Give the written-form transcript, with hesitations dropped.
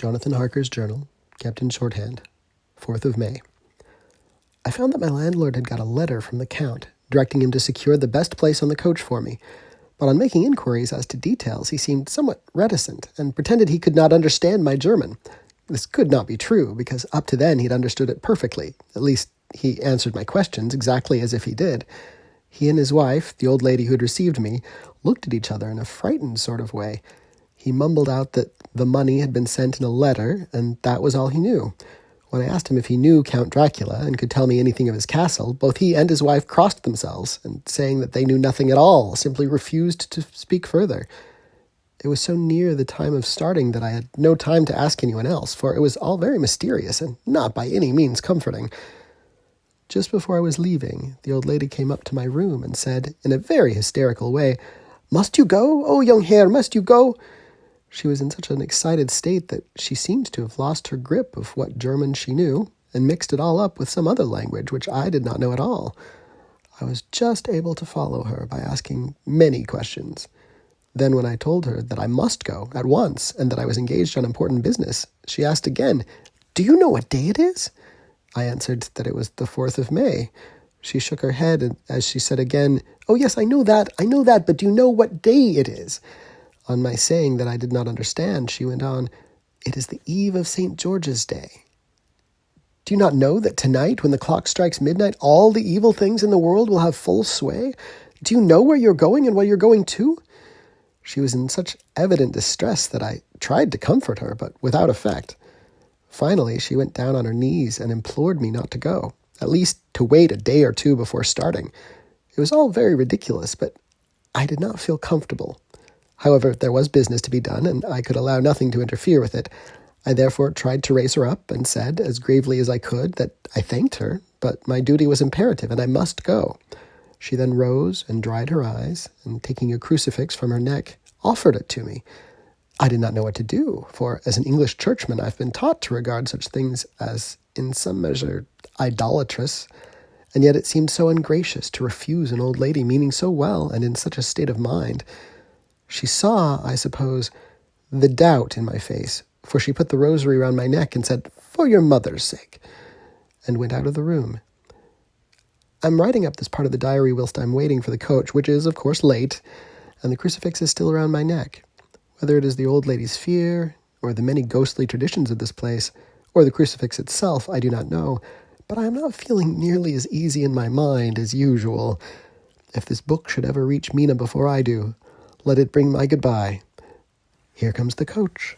Jonathan Harker's journal, kept in shorthand, 4th of May. I found that my landlord had got a letter from the Count, directing him to secure the best place on the coach for me, but on making inquiries as to details, he seemed somewhat reticent, and pretended he could not understand my German. This could not be true, because up to then he'd understood it perfectly. At least, he answered my questions exactly as if he did. He and his wife, the old lady who had received me, looked at each other in a frightened sort of way. He mumbled out that the money had been sent in a letter, and that was all he knew. When I asked him if he knew Count Dracula and could tell me anything of his castle, both he and his wife crossed themselves, and saying that they knew nothing at all, simply refused to speak further. It was so near the time of starting that I had no time to ask anyone else, for it was all very mysterious and not by any means comforting. Just before I was leaving, the old lady came up to my room and said, in a very hysterical way, "Must you go? Oh, young Herr, must you go?" She was in such an excited state that she seemed to have lost her grip of what German she knew and mixed it all up with some other language which I did not know at all. I was just able to follow her by asking many questions. Then when I told her that I must go at once and that I was engaged on important business, she asked again, "Do you know what day it is?" I answered that it was the 4th of May. She shook her head as she said again, "Oh yes, I know that, but do you know what day it is?" On my saying that I did not understand, she went on, "It is the eve of St. George's Day. Do you not know that tonight, when the clock strikes midnight, all the evil things in the world will have full sway? Do you know where you're going and what you're going to?" She was in such evident distress that I tried to comfort her, but without effect. Finally, she went down on her knees and implored me not to go, at least to wait a day or two before starting. It was all very ridiculous, but I did not feel comfortable. However, there was business to be done, and I could allow nothing to interfere with it. I therefore tried to raise her up and said, as gravely as I could, that I thanked her, but my duty was imperative, and I must go. She then rose and dried her eyes, and taking a crucifix from her neck, offered it to me. I did not know what to do, for as an English churchman I've been taught to regard such things as, in some measure, idolatrous, and yet it seemed so ungracious to refuse an old lady meaning so well and in such a state of mind. She saw, I suppose, the doubt in my face, for she put the rosary round my neck and said, "For your mother's sake," and went out of the room. I'm writing up this part of the diary whilst I'm waiting for the coach, which is, of course, late, and the crucifix is still around my neck. Whether it is the old lady's fear, or the many ghostly traditions of this place, or the crucifix itself, I do not know, but I am not feeling nearly as easy in my mind as usual. If this book should ever reach Mina before I do, let it bring my goodbye. Here comes the coach.